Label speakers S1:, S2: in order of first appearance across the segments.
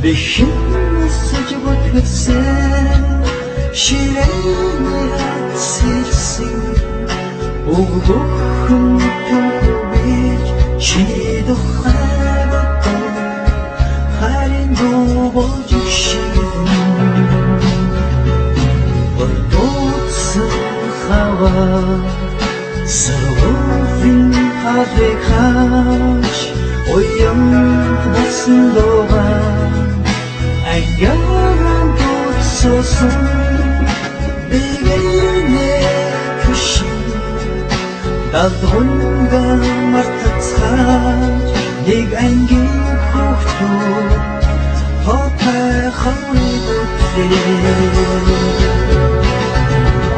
S1: Бэхэнэсэж бүтгсэн ширээний хацэлсэн өгөхөн төвбич чиний тухай бодсон харин дууж шиг Ордоцсон хаваа сарвын хавэхаш оён басан дуугаа Ангяран туссан бигэнэ күшин Далдунга мартацхаж нэг ангийн хөвтөө Попай хавны бүтлээ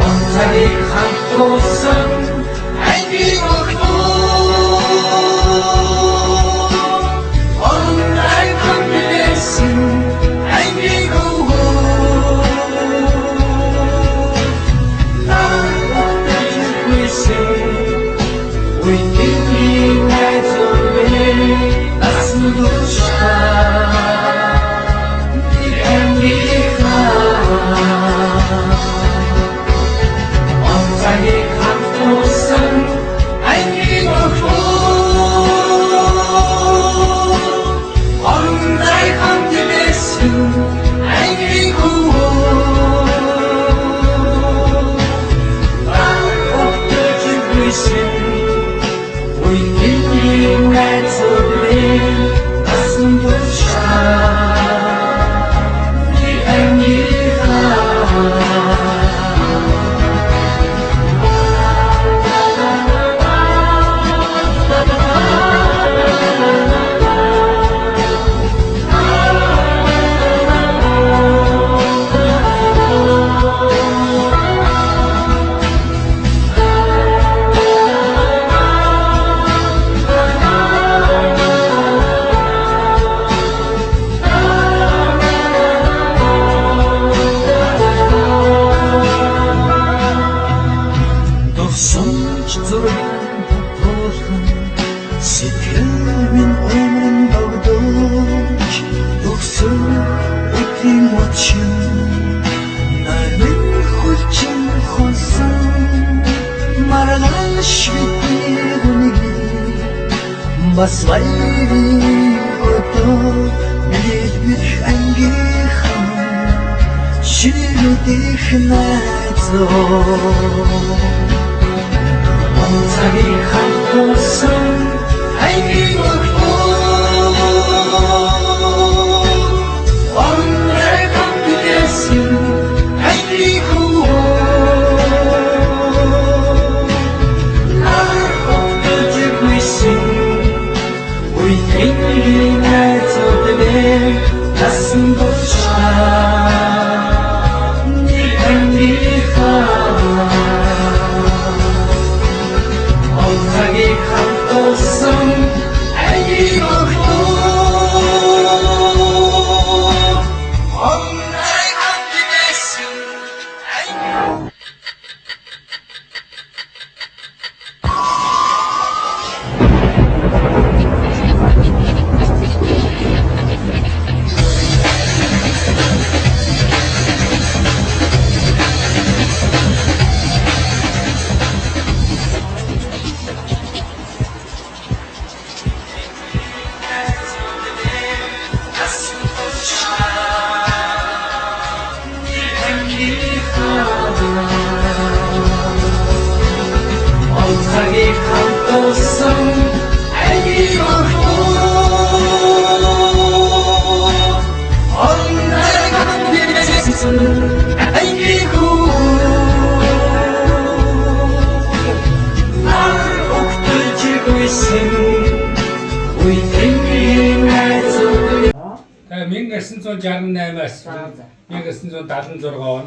S1: Онцарыг хамтуулсан ангийн хөвтөө Онцарыг хамтуулсан Бас вайри ото мэдвэх ангийнхан ширүүдэх найзуу Онцарыг хамтуулсан ангийн Онцарыг хамтуулсан ангийн Lassen durchschauen, die Angriffen. Und vergeht kommt außen, ein und ein Angenessen,
S2: (1968-аас 1976 он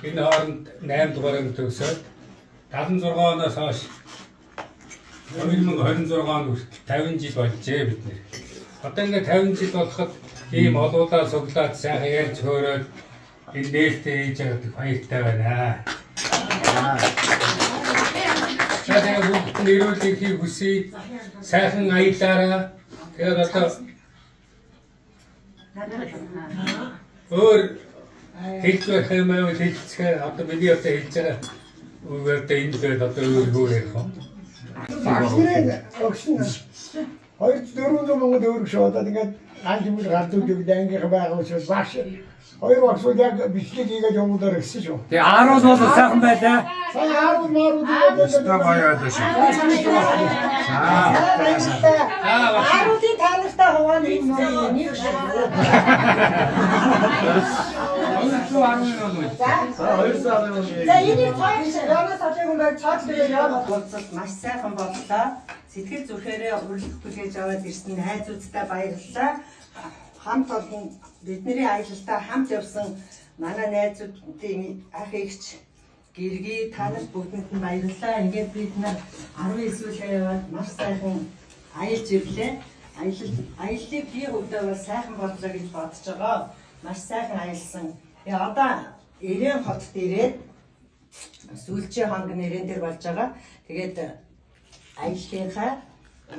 S2: энэ хооронд 8 дугаарыг төгсөөд 76 оноос хойш 2026 он хүртэл 50 жил болжээ бид нэр. Одоо ингээд 50 жил болоход ийм олуулаа суглаад сайхан ярьж хөөрөөд энэ нээлттэй хийж байгаа баяртай байна. Тэгээд бүгд нэрүүлэхийг хүсье. Сайхан аялаараа. Тэгээд одоо өөр хэлж байх юм аа хэлцгээ одоо миний одоо хэлж байгаа үгээр энэ дээр одоо өөр ярих юм.
S3: Багшрын огшин 200-400 мөнгө төгрөг шуудаад ингээд альбомд гардаг гэдэг ангийнхан байгаа учраас багш хоёр багшууд яг бичлэг хийгээд явуулаар гэсэн шүү.
S4: Тэгээ 10 бол сайхан байлаа.
S3: Сайн 10 маар
S5: Аруудын танартай хувааны нэг шиг. За энийг цааш яваас очог юм байна. Цааш дээр яваад болцол маш сайхан боллоо. Сэтгэл зүрхээрээ урилга түлээж аваад ирсэн найзуудтай баярлалаа. Хамт олон бидний аялалтаа хамт явсан манай найзуудын ах эгч гэргий танарт бүгдэнд нь баярлалаа. Ингээд бид нар 19 сүүлээ яваад маш сайхан аялж ирлээ. Аяллыг би өвдөө бол сайхан боллоо гэж бодож байгаа. Маш сайхан аялсан. Одоо Ирээн хотод ирээд сүүлчийн хоног нэрэн дээр болж байгаа. Тэгээд аяллынхаа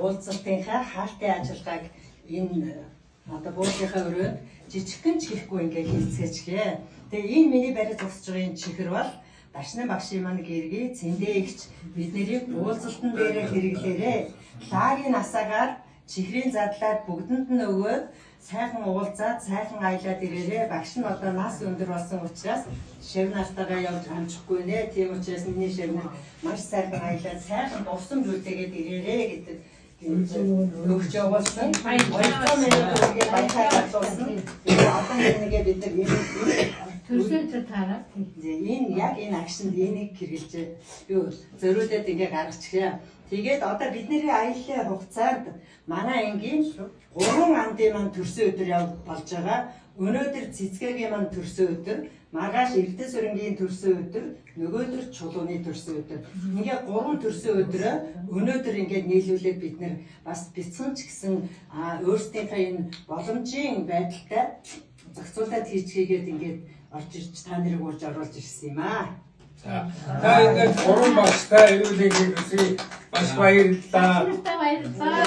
S5: уулзалтынхаа хаалтын ажиллагааг энэ одоо буудлынхаа өрөөнд жижигхэн ч хийхгүй ингээд хийцгээчгээ. Тэгээ энэ миний бариад зогсож байгаа энэ чихэр бол Дашнан багшийн маань гэргий цэндэгч биднийг уулзалтан дээрээ хэрэглээрээ. Лагийн насаагаар чихрийн задлаад бүгдэнд нь өгөөд сайхан уулзаад сайхан аялаад ирээрээ. Багш нь одоо нас өндөр болсон учраас шив нартайгаа явж амжихгүй нэ. Тийм учраас миний шив нар маш сайхан аялаад сайхан дурсамж үлдээгээд ирээрээ гэдэг өгч явуулсан. Баярлалаа минь баяртай болсон. Одоо нэгээ бид нар
S6: Төрсөн таараа.
S5: энэ яг энэ акшнд энийг хэрэгжилж юу зөрүүлээд ингээ гаргачихъя. Тэгээд одоо бидний аяллаа хугацаанд манай ангийн 3 амдын маань төрсөн өдөр яв болж байгаа. Өнөөдөр цэцгээгийн маань төрсөн өдөр, маргааш Эрдэнэ сүрэнгийн төрсөн өдөр, нөгөөдөр чулууны төрсөн өдөр. Ингээ 3 төрсөн өдрөө өнөөдөр ингээд нийлүүлээд бид нэр бас бяцхан ч гэсэн өөрсдийнхээ энэ боломжийн байдалтай зохицуулаад хийгээд ингээд орж ирж та нарыг урьж оруулж ирсэн юм аа.
S2: Та ингээд гурван багштай ирүүлэх гэсэн маш баярлалаа.
S6: Баярлалаа.